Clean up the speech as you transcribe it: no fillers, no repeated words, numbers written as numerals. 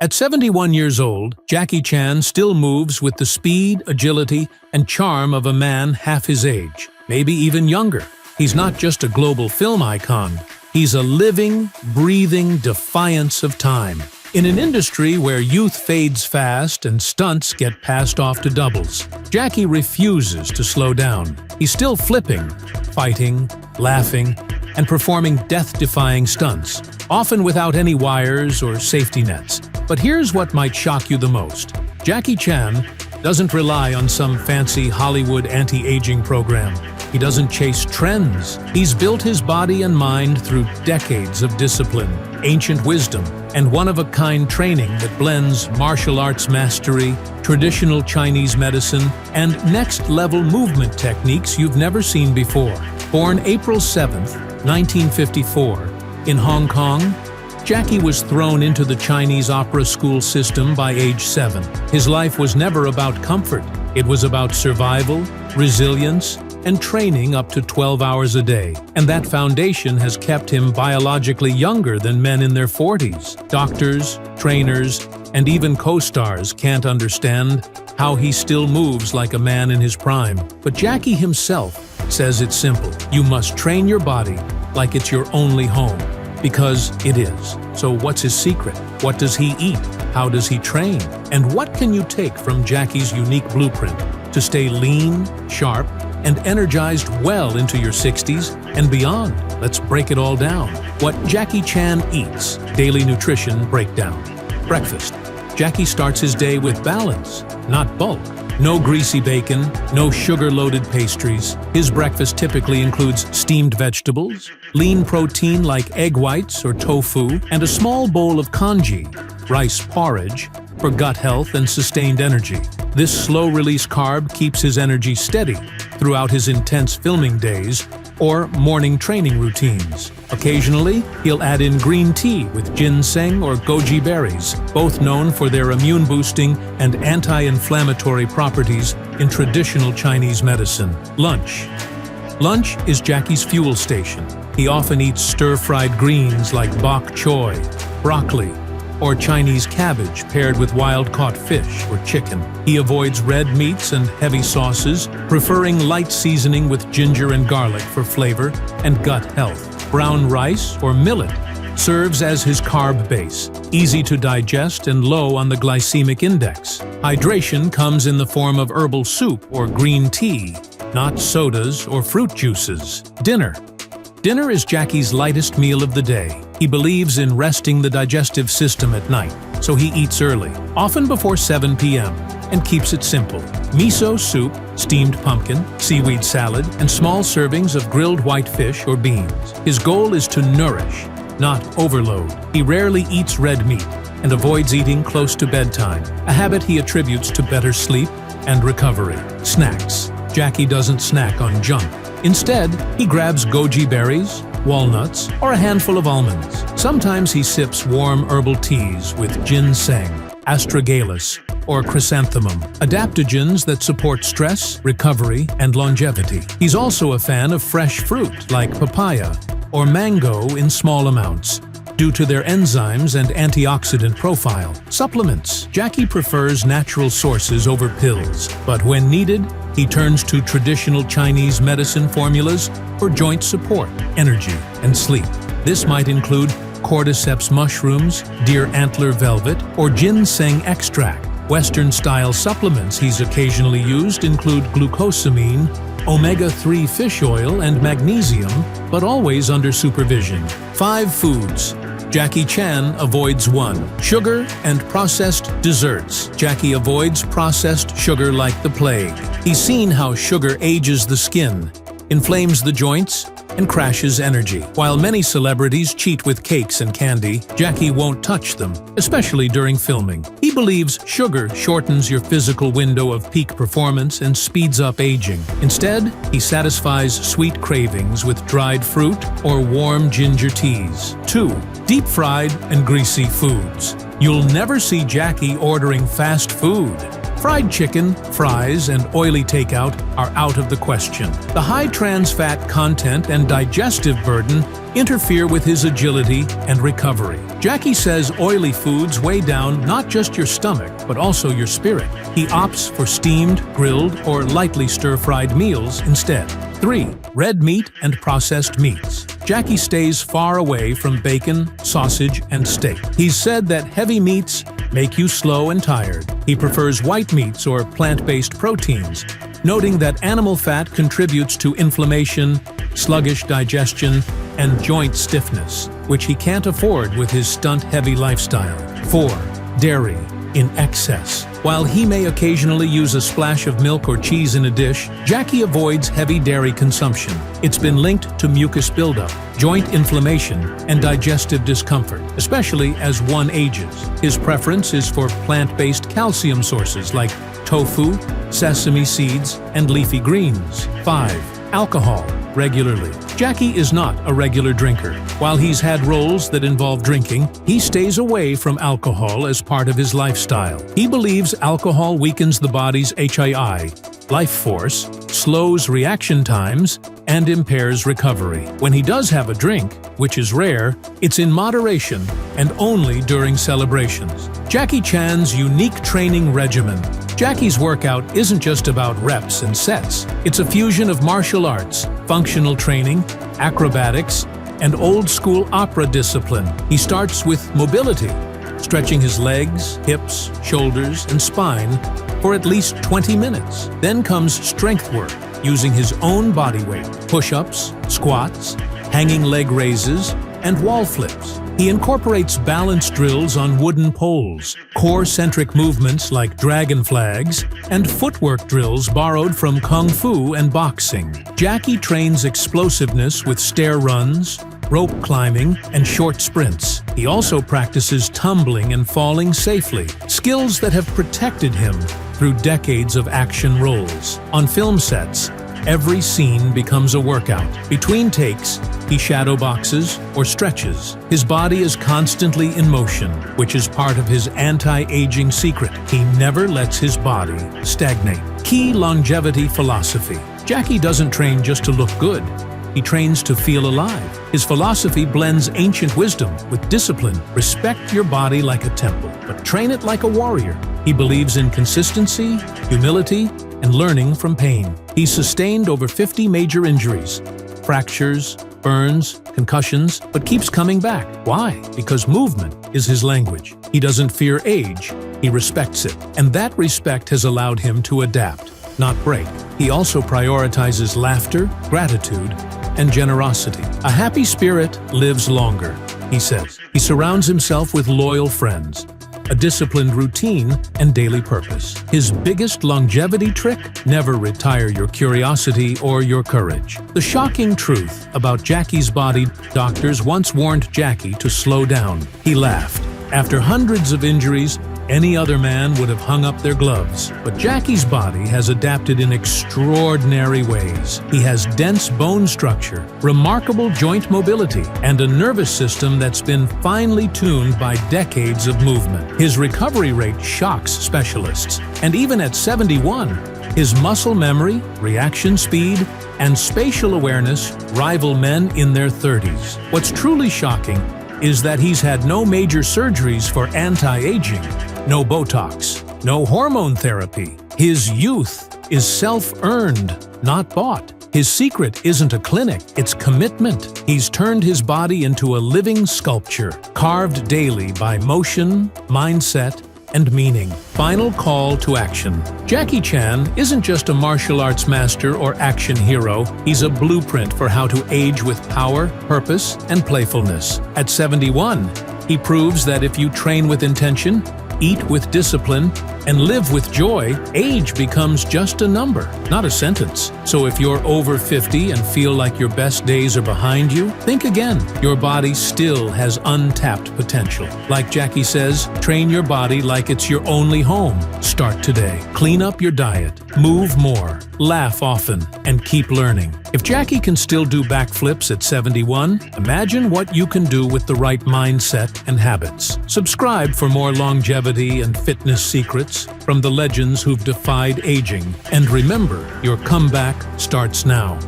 At 71 years old, Jackie Chan still moves with the speed, agility, and charm of a man half his age, maybe even younger. He's not just a global film icon, he's a living, breathing defiance of time. In an industry where youth fades fast and stunts get passed off to doubles, Jackie refuses to slow down. He's still flipping, fighting, laughing, and performing death-defying stunts, often without any wires or safety nets. But here's what might shock you the most. Jackie Chan doesn't rely on some fancy Hollywood anti-aging program. He doesn't chase trends. He's built his body and mind through decades of discipline, ancient wisdom, and one-of-a-kind training that blends martial arts mastery, traditional Chinese medicine, and next-level movement techniques you've never seen before. Born April 7, 1954, in Hong Kong, Jackie was thrown into the Chinese opera school system by age 7. His life was never about comfort. It was about survival, resilience, and training up to 12 hours a day. And that foundation has kept him biologically younger than men in their 40s. Doctors, trainers, and even co-stars can't understand how he still moves like a man in his prime. But Jackie himself says it's simple. You must train your body like it's your only home. Because it is. So what's his secret? What does he eat? How does he train? And what can you take from Jackie's unique blueprint to stay lean, sharp, and energized well into your 60s and beyond? Let's break it all down. What Jackie Chan eats. Daily nutrition breakdown. Breakfast. Jackie starts his day with balance, not bulk. No greasy bacon, no sugar-loaded pastries. His breakfast typically includes steamed vegetables, lean protein like egg whites or tofu, and a small bowl of congee, rice porridge, for gut health and sustained energy. This slow-release carb keeps his energy steady throughout his intense filming days or morning training routines. Occasionally, he'll add in green tea with ginseng or goji berries, both known for their immune-boosting and anti-inflammatory properties in traditional Chinese medicine. Lunch. Lunch is Jackie's fuel station. He often eats stir-fried greens like bok choy, broccoli, or Chinese cabbage paired with wild-caught fish or chicken. He avoids red meats and heavy sauces, preferring light seasoning with ginger and garlic for flavor and gut health. Brown rice or millet serves as his carb base, easy to digest and low on the glycemic index. Hydration comes in the form of herbal soup or green tea, not sodas or fruit juices. Dinner. Dinner is Jackie's lightest meal of the day. He believes in resting the digestive system at night, so he eats early, often before 7 p.m., and keeps it simple. Miso soup, steamed pumpkin, seaweed salad, and small servings of grilled white fish or beans. His goal is to nourish, not overload. He rarely eats red meat and avoids eating close to bedtime, a habit he attributes to better sleep and recovery. Snacks. Jackie doesn't snack on junk. Instead, he grabs goji berries, walnuts, or a handful of almonds. Sometimes he sips warm herbal teas with ginseng, astragalus, or chrysanthemum, adaptogens that support stress, recovery, and longevity. He's also a fan of fresh fruit like papaya or mango in small amounts, due to their enzymes and antioxidant profile. Supplements. Jackie prefers natural sources over pills, but when needed, he turns to traditional Chinese medicine formulas for joint support, energy, and sleep. This might include cordyceps mushrooms, deer antler velvet, or ginseng extract. Western-style supplements he's occasionally used include glucosamine, omega-3 fish oil, and magnesium, but always under supervision. 5 foods. Jackie Chan avoids 1. Sugar and processed desserts. Jackie avoids processed sugar like the plague. He's seen how sugar ages the skin, inflames the joints, and crashes energy. While many celebrities cheat with cakes and candy, Jackie won't touch them, especially during filming. He believes sugar shortens your physical window of peak performance and speeds up aging. Instead, he satisfies sweet cravings with dried fruit or warm ginger teas. 2. Deep-fried and greasy foods. You'll never see Jackie ordering fast food. Fried chicken, fries, and oily takeout are out of the question. The high trans fat content and digestive burden interfere with his agility and recovery. Jackie says oily foods weigh down not just your stomach, but also your spirit. He opts for steamed, grilled, or lightly stir-fried meals instead. 3. Red meat and processed meats. Jackie stays far away from bacon, sausage, and steak. He's said that heavy meats make you slow and tired. He prefers white meats or plant-based proteins, noting that animal fat contributes to inflammation, sluggish digestion, and joint stiffness, which he can't afford with his stunt-heavy lifestyle. 4. Dairy in excess. While he may occasionally use a splash of milk or cheese in a dish, Jackie avoids heavy dairy consumption. It's been linked to mucus buildup, joint inflammation, and digestive discomfort, especially as one ages. His preference is for plant-based calcium sources like tofu, sesame seeds, and leafy greens. 5. Alcohol regularly. Jackie is not a regular drinker. While he's had roles that involve drinking, he stays away from alcohol as part of his lifestyle. He believes alcohol weakens the body's HII, life force, slows reaction times, and impairs recovery. When he does have a drink, which is rare, it's in moderation and only during celebrations. Jackie Chan's unique training regimen. Jackie's workout isn't just about reps and sets. It's a fusion of martial arts, functional training, acrobatics, and old-school opera discipline. He starts with mobility, stretching his legs, hips, shoulders, and spine for at least 20 minutes. Then comes strength work, using his own body weight, push-ups, squats, hanging leg raises, and wall flips. He incorporates balance drills on wooden poles, core-centric movements like dragon flags, and footwork drills borrowed from kung fu and boxing. Jackie trains explosiveness with stair runs, rope climbing, and short sprints. He also practices tumbling and falling safely, skills that have protected him through decades of action roles. On film sets, every scene becomes a workout. Between takes, he shadow boxes or stretches. His body is constantly in motion, which is part of his anti-aging secret. He never lets his body stagnate. Key longevity philosophy. Jackie doesn't train just to look good. He trains to feel alive. His philosophy blends ancient wisdom with discipline. Respect your body like a temple, but train it like a warrior. He believes in consistency, humility, and learning from pain. He's sustained over 50 major injuries, fractures, burns, concussions, but keeps coming back. Why? Because movement is his language. He doesn't fear age, he respects it. And that respect has allowed him to adapt, not break. He also prioritizes laughter, gratitude, and generosity. A happy spirit lives longer, he says. He surrounds himself with loyal friends, a disciplined routine, and daily purpose. His biggest longevity trick? Never retire your curiosity or your courage. The shocking truth about Jackie's body: doctors once warned Jackie to slow down. He laughed. After hundreds of injuries, any other man would have hung up their gloves. But Jackie's body has adapted in extraordinary ways. He has dense bone structure, remarkable joint mobility, and a nervous system that's been finely tuned by decades of movement. His recovery rate shocks specialists. And even at 71, his muscle memory, reaction speed, and spatial awareness rival men in their 30s. What's truly shocking is that he's had no major surgeries for anti-aging. No Botox, no hormone therapy. His youth is self-earned, not bought. His secret isn't a clinic, it's commitment. He's turned his body into a living sculpture, carved daily by motion, mindset, and meaning. Final call to action. Jackie Chan isn't just a martial arts master or action hero. He's a blueprint for how to age with power, purpose, and playfulness. At 71, he proves that if you train with intention, eat with discipline, and live with joy, age becomes just a number, not a sentence. So if you're over 50 and feel like your best days are behind you, think again. Your body still has untapped potential. Like Jackie says, train your body like it's your only home. Start today. Clean up your diet, move more, laugh often, and keep learning. If Jackie can still do backflips at 71, imagine what you can do with the right mindset and habits. Subscribe for more longevity and fitness secrets from the legends who've defied aging. And remember, your comeback starts now.